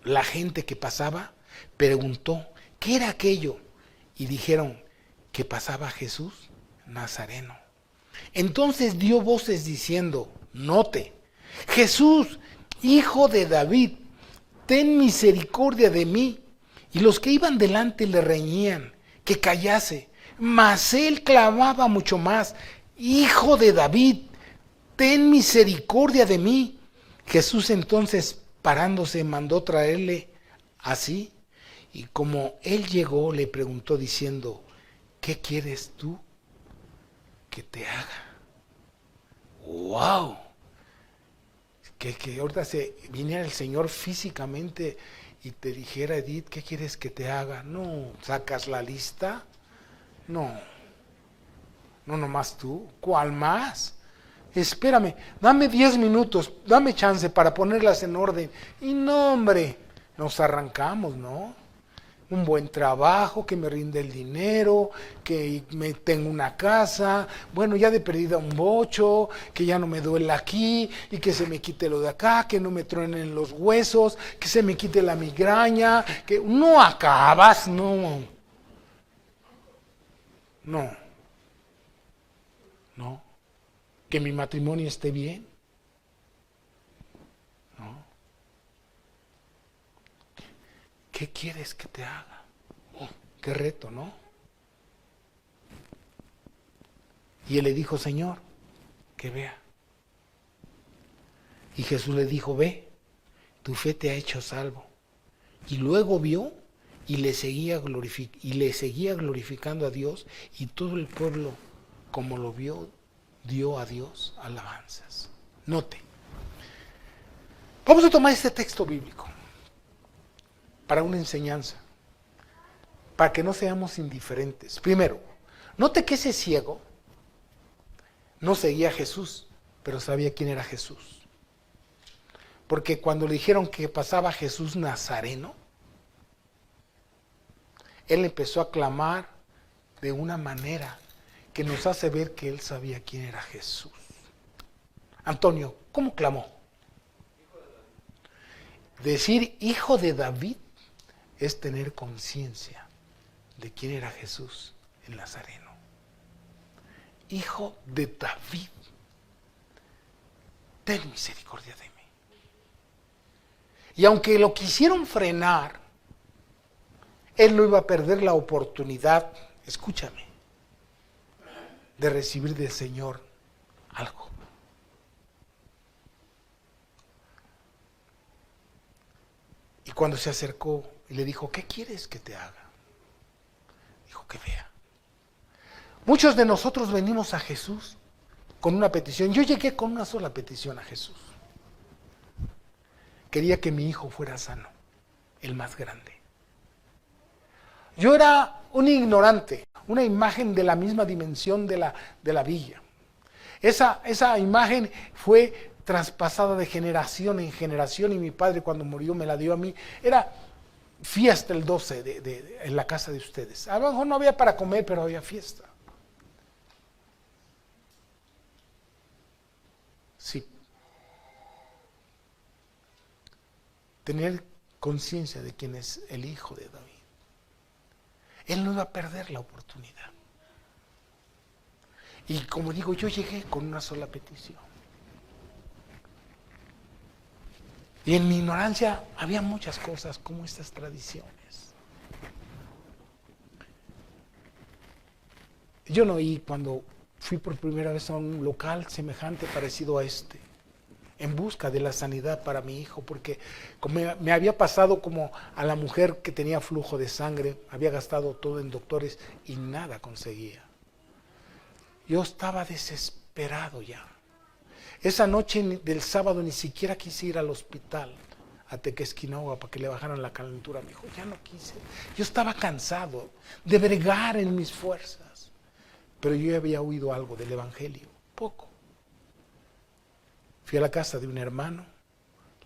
la gente que pasaba, preguntó, ¿qué era aquello? Y dijeron, que pasaba Jesús Nazareno. Entonces dio voces diciendo, note, Jesús, hijo de David, ten misericordia de mí. Y los que iban delante le reñían, que callase. Mas él clamaba mucho más, Hijo de David, ten misericordia de mí. Jesús entonces, parándose, mandó traerle así. Y como él llegó, le preguntó diciendo, ¿qué quieres tú que te haga? ¡Wow! Que ahorita se viniera el Señor físicamente y te dijera, Edith, ¿qué quieres que te haga? No, ¿sacas la lista? No nomás tú. ¿Cuál más? Espérame, dame 10 minutos, dame chance para ponerlas en orden. Y no, hombre, nos arrancamos, ¿no? Un buen trabajo, que me rinde el dinero, que me tengo una casa, bueno, ya de perdida un bocho, que ya no me duele aquí, y que se me quite lo de acá, que no me truenen los huesos, que se me quite la migraña, que no acabas, no, que mi matrimonio esté bien, no. ¿Qué quieres que te haga? Oh, qué reto, ¿no? Y él le dijo, Señor, que vea. Y Jesús le dijo, ve, tu fe te ha hecho salvo. Y luego vio y le seguía glorificando a Dios, y todo el pueblo, como lo vio, dio a Dios alabanzas. Note, vamos a tomar este texto bíblico para una enseñanza, para que no seamos indiferentes. Primero, note que ese ciego no seguía a Jesús, pero sabía quién era Jesús. Porque cuando le dijeron que pasaba Jesús Nazareno, él empezó a clamar de una manera que nos hace ver que él sabía quién era Jesús. Antonio, ¿cómo clamó? Decir hijo de David es tener conciencia de quién era Jesús el Nazareno. Hijo de David, ten misericordia de mí. Y aunque lo quisieron frenar, él no iba a perder la oportunidad, escúchame, de recibir del Señor algo. Y cuando se acercó y le dijo, ¿qué quieres que te haga? Dijo, que vea. Muchos de nosotros venimos a Jesús con una petición. Yo llegué con una sola petición a Jesús. Quería que mi hijo fuera sano, el más grande. Yo era un ignorante, una imagen de la misma dimensión de la villa. Esa imagen fue traspasada de generación en generación, y mi padre cuando murió me la dio a mí. Era fiesta el 12 en la casa de ustedes. A lo mejor no había para comer, pero había fiesta. Sí. Tener conciencia de quién es el hijo de David. Él no iba a perder la oportunidad. Y como digo, yo llegué con una sola petición. Y en mi ignorancia había muchas cosas como estas tradiciones. Yo no oí cuando fui por primera vez a un local semejante, parecido a este, en busca de la sanidad para mi hijo, porque como me había pasado como a la mujer que tenía flujo de sangre, había gastado todo en doctores y nada conseguía. Yo estaba desesperado ya. Esa noche del sábado ni siquiera quise ir al hospital a Tequesquinagua para que le bajaran la calentura. Me dijo, ya no quise. Yo estaba cansado de bregar en mis fuerzas, pero yo había oído algo del evangelio, poco. Fui a la casa de un hermano,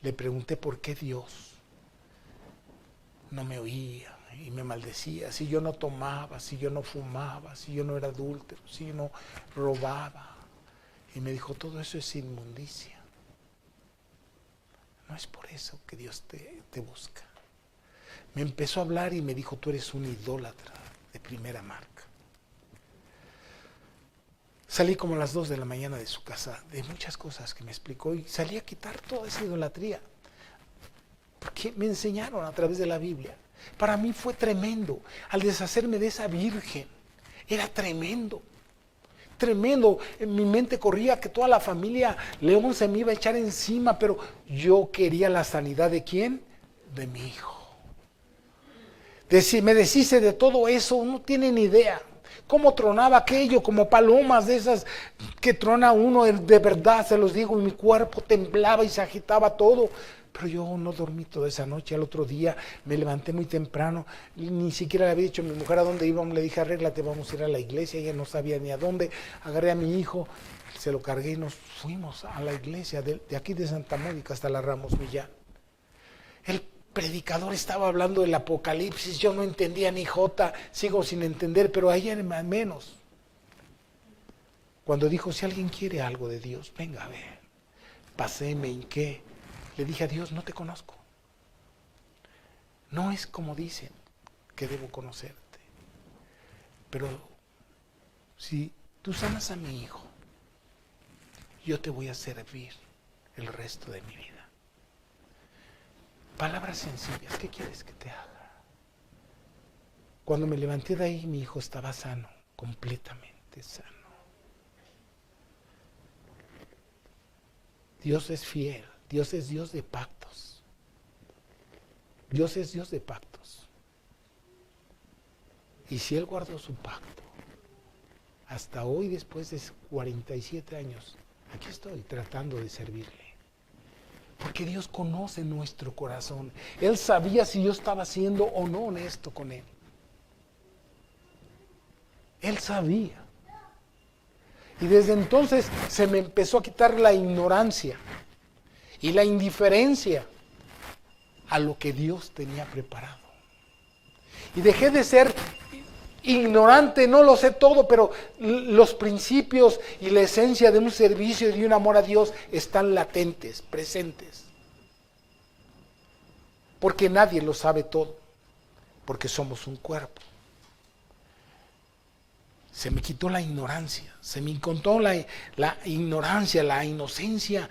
le pregunté por qué Dios no me oía y me maldecía, si yo no tomaba, si yo no fumaba, si yo no era adúltero, si yo no robaba. Y me dijo, todo eso es inmundicia. No es por eso que Dios te busca. Me empezó a hablar y me dijo, tú eres un idólatra de primera marca. Salí como a las 2 de la mañana de su casa, de muchas cosas que me explicó, y salí a quitar toda esa idolatría. Porque me enseñaron a través de la Biblia. Para mí fue tremendo. Al deshacerme de esa virgen, era tremendo. Tremendo. En mi mente corría que toda la familia León se me iba a echar encima, pero yo quería la sanidad ¿de quién? De mi hijo. Me deshice de todo eso, no tienen idea. Cómo tronaba aquello, como palomas de esas que trona uno, de verdad se los digo, y mi cuerpo temblaba y se agitaba todo. Pero yo no dormí toda esa noche. Al otro día me levanté muy temprano, ni siquiera le había dicho a mi mujer a dónde íbamos. Le dije, arréglate, vamos a ir a la iglesia. Ella no sabía ni a dónde. Agarré a mi hijo, se lo cargué y nos fuimos a la iglesia de aquí de Santa Mónica hasta la Ramos Millán. El predicador estaba hablando del Apocalipsis, yo no entendía ni jota, sigo sin entender, pero ahí era menos. Cuando dijo, si alguien quiere algo de Dios, venga a ver. Pasé, me hinqué. Le dije a Dios, no te conozco. No es como dicen que debo conocerte. Pero si tú sanas a mi hijo, yo te voy a servir el resto de mi vida. Palabras sencillas, ¿qué quieres que te haga? Cuando me levanté de ahí, mi hijo estaba sano, completamente sano. Dios es fiel. Dios es Dios de pactos. Dios es Dios de pactos. Y si Él guardó su pacto, hasta hoy, después de 47 años, aquí estoy tratando de servirle. Porque Dios conoce nuestro corazón. Él sabía si yo estaba siendo o no honesto con Él. Él sabía. Y desde entonces se me empezó a quitar la ignorancia y la indiferencia a lo que Dios tenía preparado. Y dejé de ser ignorante, no lo sé todo, pero los principios y la esencia de un servicio y de un amor a Dios están latentes, presentes. Porque nadie lo sabe todo, porque somos un cuerpo. Se me quitó la ignorancia, se me encontró la ignorancia, la inocencia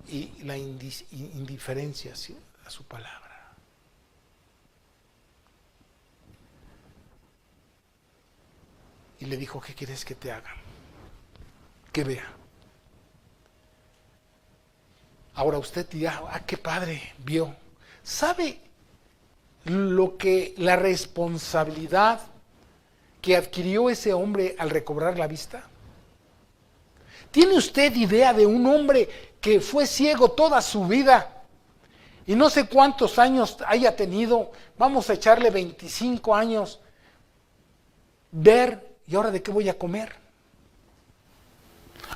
y la indiferencia a su palabra. Y le dijo, ¿qué quieres que te haga? Que vea. Ahora usted dirá, qué padre, vio. ¿Sabe la responsabilidad que adquirió ese hombre al recobrar la vista? ¿Tiene usted idea de un hombre que fue ciego toda su vida y no sé cuántos años haya tenido, vamos a echarle 25 años, ver, ¿y ahora de qué voy a comer?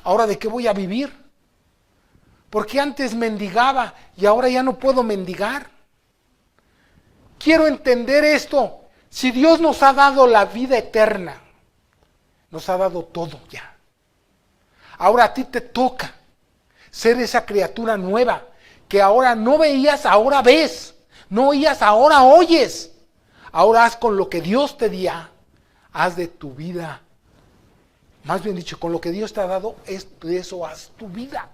¿Ahora de qué voy a vivir? Porque antes mendigaba y ahora ya no puedo mendigar. Quiero entender esto. Si Dios nos ha dado la vida eterna, nos ha dado todo ya. Ahora a ti te toca ser esa criatura nueva que ahora no veías, ahora ves. No oías, ahora oyes. Ahora haz con lo que Dios te dio, haz de tu vida. Más bien dicho, con lo que Dios te ha dado, de eso haz tu vida.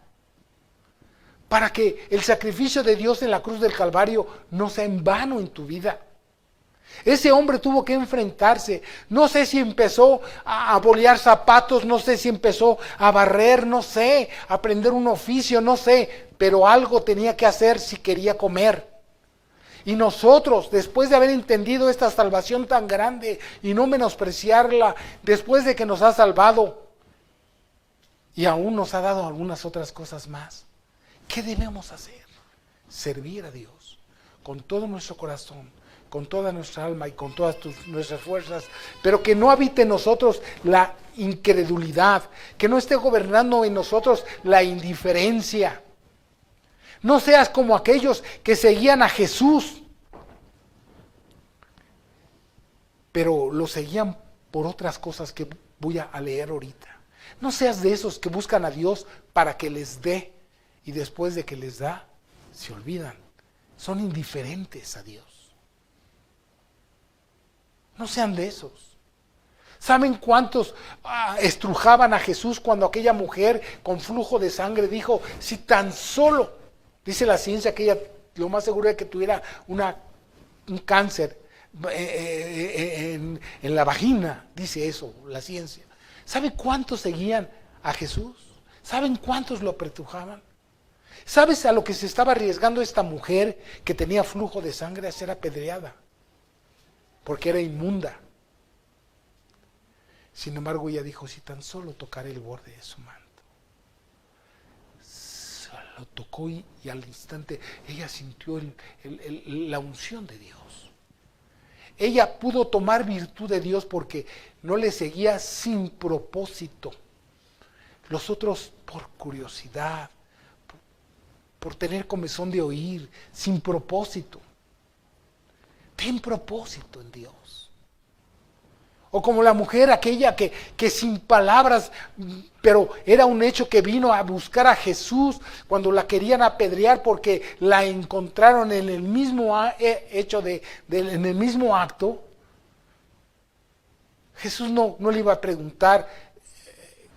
para que el sacrificio de Dios en la cruz del Calvario no sea en vano en tu vida. Ese hombre tuvo que enfrentarse. No sé si empezó a bolear zapatos, no sé si empezó a barrer, no sé, a aprender un oficio, no sé, pero algo tenía que hacer si quería comer. Y nosotros, después de haber entendido esta salvación tan grande y no menospreciarla, después de que nos ha salvado y aún nos ha dado algunas otras cosas más, ¿qué debemos hacer? Servir a Dios con todo nuestro corazón, con toda nuestra alma y con todas nuestras fuerzas, pero que no habite en nosotros la incredulidad, que no esté gobernando en nosotros la indiferencia. No seas como aquellos que seguían a Jesús, pero lo seguían por otras cosas que voy a leer ahorita. No seas de esos que buscan a Dios para que les dé y después de que les da, se olvidan. Son indiferentes a Dios. No sean de esos. ¿Saben cuántos estrujaban a Jesús cuando aquella mujer con flujo de sangre dijo, si tan solo, dice la ciencia que ella lo más seguro es que tuviera un cáncer en la vagina, dice eso la ciencia. ¿Sabe cuántos seguían a Jesús? ¿Saben cuántos lo apretujaban? ¿Sabes a lo que se estaba arriesgando esta mujer que tenía flujo de sangre? A ser apedreada, porque era inmunda. Sin embargo, ella dijo, si tan solo tocaré el borde de su manto. Lo tocó y al instante ella sintió la unción de Dios. Ella pudo tomar virtud de Dios porque no le seguía sin propósito. Los otros por curiosidad, por tener comezón de oír, sin propósito. Ten propósito en Dios. O como la mujer aquella que sin palabras, pero era un hecho que vino a buscar a Jesús cuando la querían apedrear porque la encontraron en el mismo hecho en el mismo acto. Jesús no le iba a preguntar,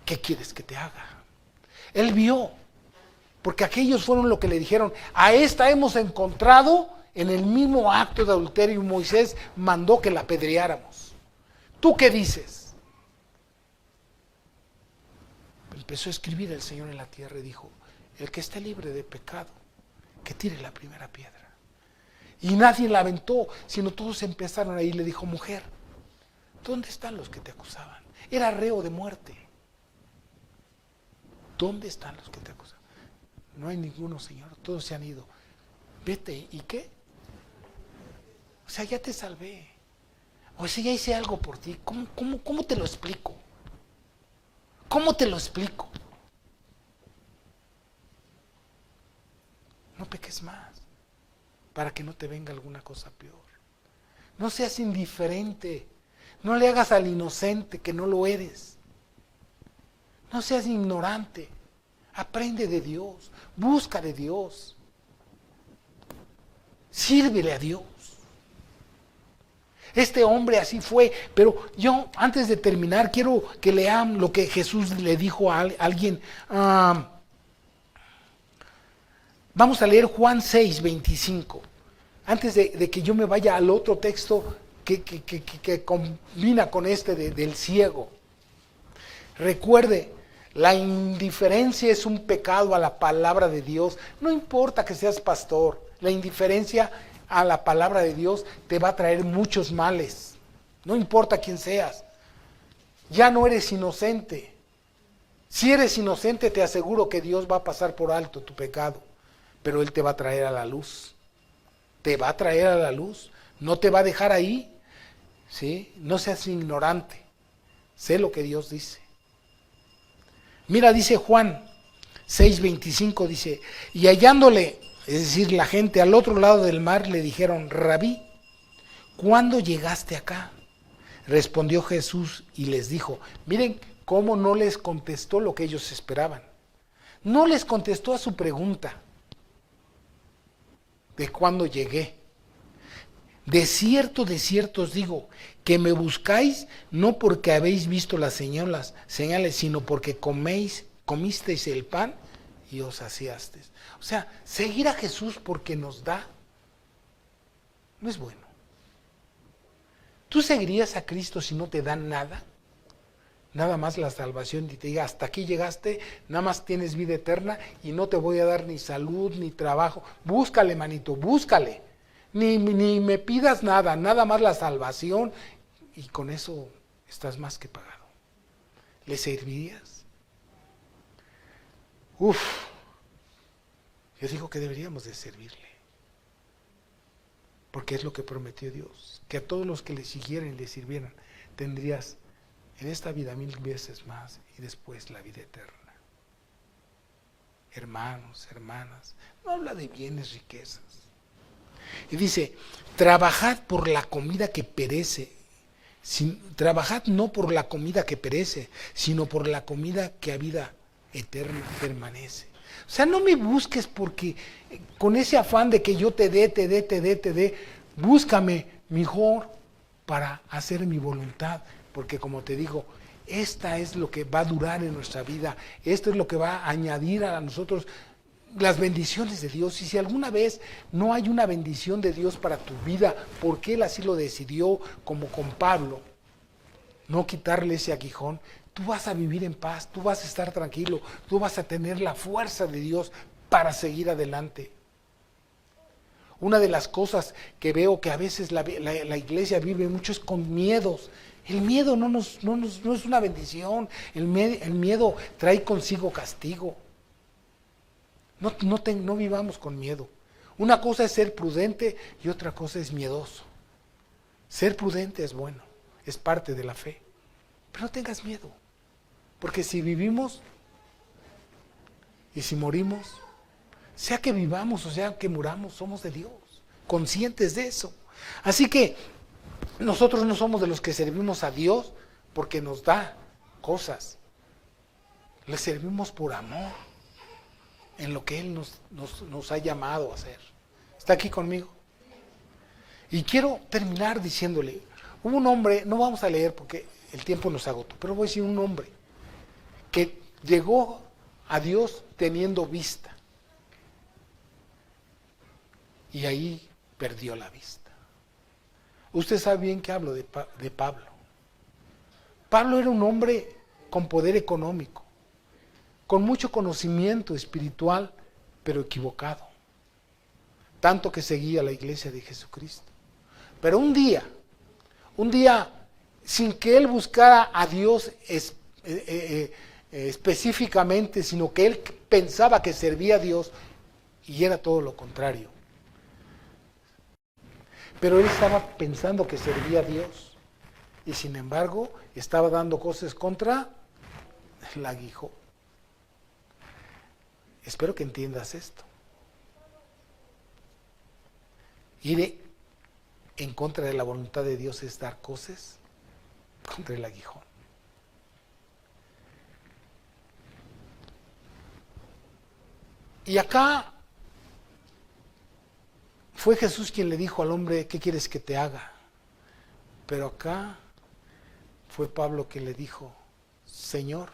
¿qué quieres que te haga? Él vio, porque aquellos fueron lo que le dijeron, a esta hemos encontrado en el mismo acto de adulterio y Moisés mandó que la apedreáramos. ¿Tú qué dices? Empezó a escribir el Señor en la tierra y dijo, el que esté libre de pecado, que tire la primera piedra. Y nadie la aventó, sino todos empezaron ahí y le dijo, mujer, ¿dónde están los que te acusaban? Era reo de muerte. ¿Dónde están los que te acusaban? No hay ninguno, Señor, todos se han ido. Vete, ¿y qué? O sea, ya te salvé. O sea, ya hice algo por ti. ¿Cómo te lo explico? ¿Cómo te lo explico? No peques más, para que no te venga alguna cosa peor. No seas indiferente. No le hagas al inocente que no lo eres. No seas ignorante. Aprende de Dios. Busca de Dios. Sírvele a Dios. Este hombre así fue, pero yo antes de terminar quiero que lean lo que Jesús le dijo a alguien. Vamos a leer Juan 6:25. Antes de que yo me vaya al otro texto que combina con este del ciego. Recuerde, la indiferencia es un pecado a la palabra de Dios. No importa que seas pastor, la indiferencia a la palabra de Dios te va a traer muchos males. No importa quién seas. Ya no eres inocente. Si eres inocente, te aseguro que Dios va a pasar por alto tu pecado, pero Él te va a traer a la luz. Te va a traer a la luz. No te va a dejar ahí. ¿Sí? No seas ignorante. Sé lo que Dios dice. Mira, dice Juan 6:25, dice, y hallándole, es decir, la gente al otro lado del mar, le dijeron, Rabí, ¿cuándo llegaste acá? Respondió Jesús y les dijo, miren cómo no les contestó lo que ellos esperaban. No les contestó a su pregunta de cuándo llegué. De cierto os digo, que me buscáis no porque habéis visto las señales, sino porque comisteis el pan y os saciaste. O sea, seguir a Jesús porque nos da, no es bueno. ¿Tú seguirías a Cristo si no te dan nada? Nada más la salvación y te diga, hasta aquí llegaste, nada más tienes vida eterna y no te voy a dar ni salud ni trabajo. Búscale, manito, búscale. Ni me pidas nada, nada más la salvación y con eso estás más que pagado. ¿Le servirías? Yo digo que deberíamos de servirle. Porque es lo que prometió Dios, que a todos los que le siguieran y le sirvieran, tendrías en esta vida 1000 veces más y después la vida eterna. Hermanos, hermanas, no habla de bienes, riquezas. Y dice, trabajad por la comida que perece, trabajad no por la comida que perece, sino por la comida que a vida eterna permanece. O sea, no me busques porque con ese afán de que yo te dé, búscame mejor para hacer mi voluntad, porque como te digo, esta es lo que va a durar en nuestra vida, esto es lo que va a añadir a nosotros las bendiciones de Dios. Y si alguna vez no hay una bendición de Dios para tu vida, porque Él así lo decidió, como con Pablo, no quitarle ese aguijón, tú vas a vivir en paz, tú vas a estar tranquilo, tú vas a tener la fuerza de Dios para seguir adelante. Una de las cosas que veo que a veces la iglesia vive mucho es con miedos. El miedo no es una bendición, el miedo trae consigo castigo. No vivamos con miedo. Una cosa es ser prudente y otra cosa es miedoso. Ser prudente es bueno, es parte de la fe. Pero no tengas miedo, porque si vivimos y si morimos, sea que vivamos o sea que muramos, somos de Dios, conscientes de eso. Así que nosotros no somos de los que servimos a Dios porque nos da cosas. Le servimos por amor en lo que Él nos ha llamado a hacer. ¿Está aquí conmigo? Y quiero terminar diciéndole, hubo un hombre, no vamos a leer porque el tiempo nos agotó, pero voy a decir un hombre que llegó a Dios teniendo vista y ahí perdió la vista. Usted sabe bien que hablo de Pablo. Pablo era un hombre con poder económico, con mucho conocimiento espiritual, pero equivocado. Tanto que seguía la iglesia de Jesucristo. Pero un día, sin que él buscara a Dios específicamente, sino que él pensaba que servía a Dios y era todo lo contrario. Pero él estaba pensando que servía a Dios y sin embargo estaba dando cosas contra el aguijón. Espero que entiendas esto. Ir en contra de la voluntad de Dios es dar cosas contra el aguijón. Y acá fue Jesús quien le dijo al hombre, ¿qué quieres que te haga? Pero acá fue Pablo quien le dijo, Señor,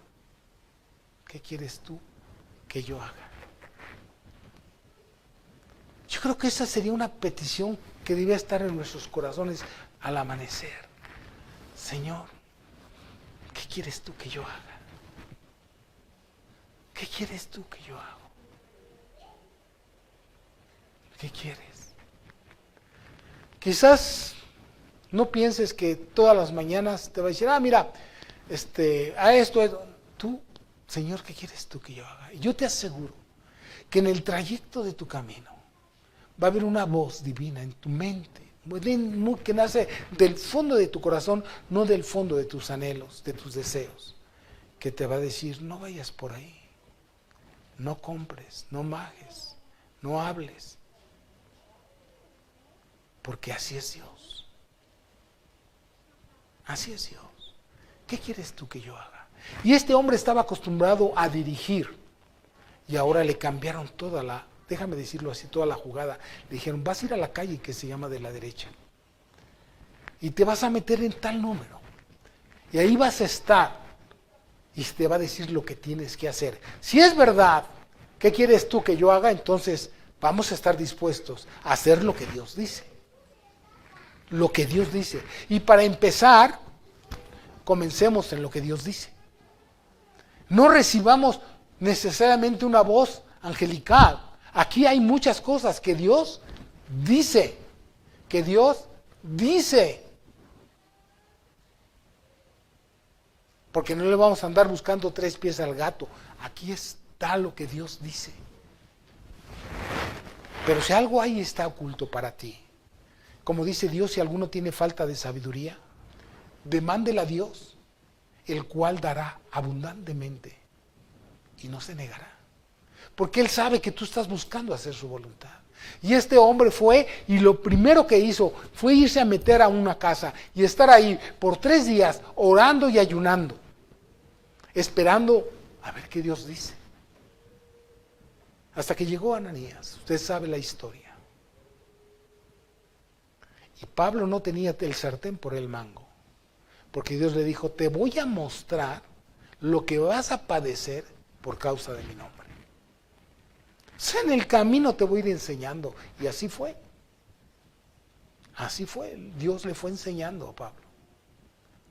¿qué quieres tú que yo haga? Yo creo que esa sería una petición que debía estar en nuestros corazones al amanecer. Señor, ¿qué quieres tú que yo haga? ¿Qué quieres tú que yo haga? ¿Qué quieres? Quizás no pienses que todas las mañanas te va a decir, mira, a esto, tú, Señor, ¿qué quieres tú que yo haga? Y yo te aseguro que en el trayecto de tu camino va a haber una voz divina en tu mente, que nace del fondo de tu corazón, no del fondo de tus anhelos, de tus deseos, que te va a decir, no vayas por ahí, no compres, no majes, no hables, porque así es Dios. Así es Dios. ¿Qué quieres tú que yo haga? Y este hombre estaba acostumbrado a dirigir y ahora le cambiaron déjame decirlo así, toda la jugada. Le dijeron, vas a ir a la calle que se llama de la derecha y te vas a meter en tal número y ahí vas a estar y te va a decir lo que tienes que hacer. Si es verdad ¿Qué quieres tú que yo haga? Entonces vamos a estar dispuestos a hacer lo que Dios dice. Lo que Dios dice. Y para empezar, comencemos en lo que Dios dice. No recibamos necesariamente una voz angelical. Aquí hay muchas cosas que Dios dice. Que Dios dice. Porque no le vamos a andar buscando 3 pies al gato. Aquí está lo que Dios dice. Pero si algo ahí está oculto para ti, como dice Dios, si alguno tiene falta de sabiduría, demándela a Dios, el cual dará abundantemente y no se negará. Porque Él sabe que tú estás buscando hacer su voluntad. Y este hombre fue y lo primero que hizo fue irse a meter a una casa y estar ahí por 3 días orando y ayunando, esperando a ver qué Dios dice. Hasta que llegó Ananías. Usted sabe la historia. Y Pablo no tenía el sartén por el mango, porque Dios le dijo, te voy a mostrar lo que vas a padecer por causa de mi nombre. O sea, en el camino te voy a ir enseñando. Y así fue. Así fue. Dios le fue enseñando a Pablo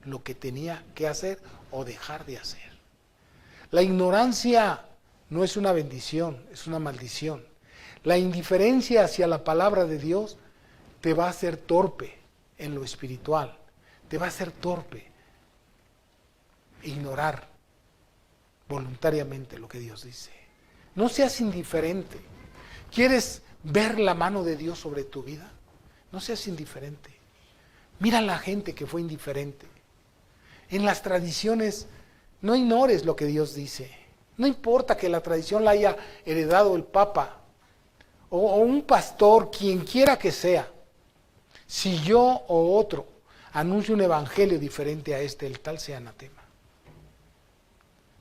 lo que tenía que hacer o dejar de hacer. La ignorancia no es una bendición, es una maldición. La indiferencia hacia la palabra de Dios te va a hacer torpe en lo espiritual. Te va a hacer torpe. Ignorar voluntariamente lo que Dios dice. No seas indiferente. ¿Quieres ver la mano de Dios sobre tu vida? No seas indiferente. Mira a la gente que fue indiferente. En las tradiciones, no ignores lo que Dios dice. No importa que la tradición la haya heredado el Papa o un pastor, quien quiera que sea. Si yo o otro anuncio un evangelio diferente a este, el tal sea anatema.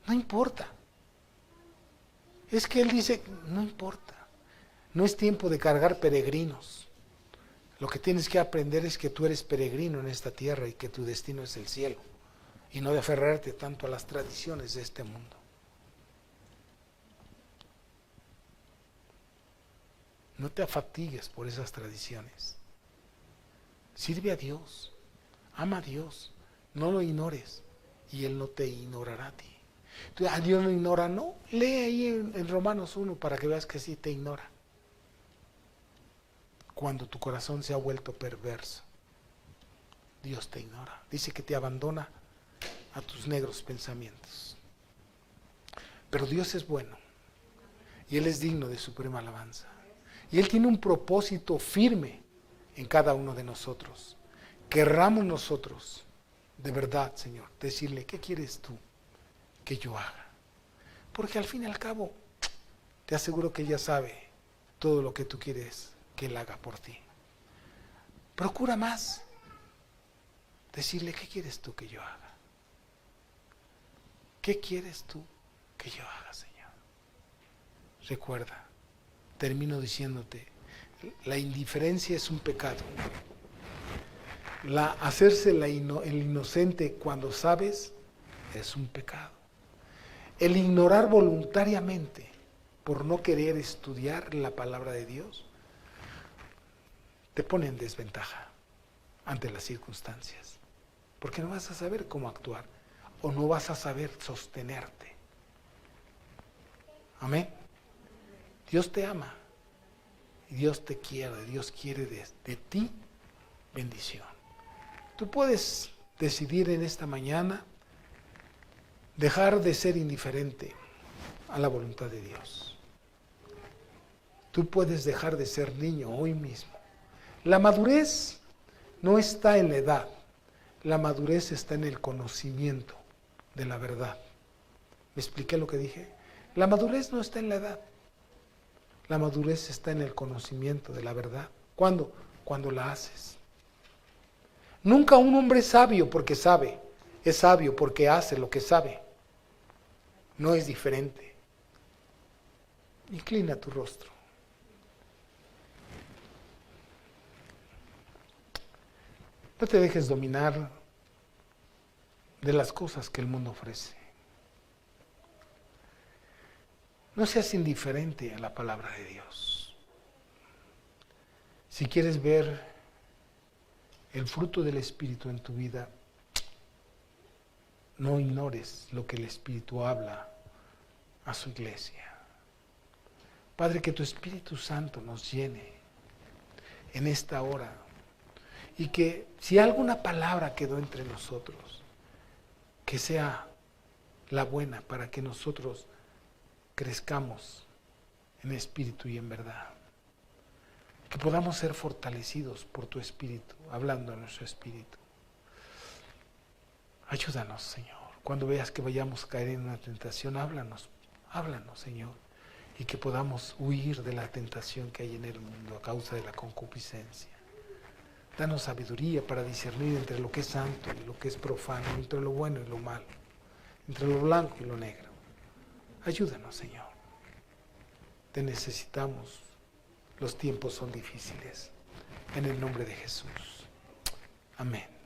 No importa. Es que Él dice, no importa. No es tiempo de cargar peregrinos. Lo que tienes que aprender es que tú eres peregrino en esta tierra y que tu destino es el cielo. Y no de aferrarte tanto a las tradiciones de este mundo. No te afatigues por esas tradiciones. Sirve a Dios. Ama a Dios. No lo ignores. Y Él no te ignorará a ti. ¿A Dios no ignora? No. Lee ahí en Romanos 1 para que veas que sí te ignora. Cuando tu corazón se ha vuelto perverso, Dios te ignora. Dice que te abandona a tus negros pensamientos. Pero Dios es bueno. Y Él es digno de suprema alabanza. Y Él tiene un propósito firme en cada uno de nosotros. Querramos nosotros, de verdad, Señor, decirle, ¿qué quieres tú que yo haga? Porque al fin y al cabo, te aseguro que ella sabe todo lo que tú quieres que Él haga por ti. Procura más. Decirle, ¿qué quieres tú que yo haga? ¿Qué quieres tú que yo haga, Señor? Recuerda, termino diciéndote, la indiferencia es un pecado. Hacerse el inocente cuando sabes es un pecado. El ignorar voluntariamente por no querer estudiar la palabra de Dios te pone en desventaja ante las circunstancias, porque no vas a saber cómo actuar o no vas a saber sostenerte. Amén. Dios te ama y Dios te quiere, Dios quiere de ti bendición. Tú puedes decidir en esta mañana dejar de ser indiferente a la voluntad de Dios. Tú puedes dejar de ser niño hoy mismo. La madurez no está en la edad, la madurez está en el conocimiento de la verdad. ¿Me expliqué lo que dije? La madurez no está en la edad, la madurez está en el conocimiento de la verdad. ¿Cuándo? Cuando la haces. Nunca un hombre es sabio porque sabe, es sabio porque hace lo que sabe. No es diferente. Inclina tu rostro. No te dejes dominar de las cosas que el mundo ofrece. No seas indiferente a la palabra de Dios. Si quieres ver el fruto del Espíritu en tu vida, no ignores lo que el Espíritu habla a su iglesia. Padre, que tu Espíritu Santo nos llene en esta hora y que si alguna palabra quedó entre nosotros, que sea la buena para que nosotros crezcamos en espíritu y en verdad. Que podamos ser fortalecidos por tu Espíritu, hablando a nuestro espíritu. Ayúdanos, Señor. Cuando veas que vayamos a caer en una tentación, háblanos, Señor. Y que podamos huir de la tentación que hay en el mundo a causa de la concupiscencia. Danos sabiduría para discernir entre lo que es santo y lo que es profano, entre lo bueno y lo malo, entre lo blanco y lo negro. Ayúdanos, Señor. Te necesitamos. Los tiempos son difíciles. En el nombre de Jesús. Amén.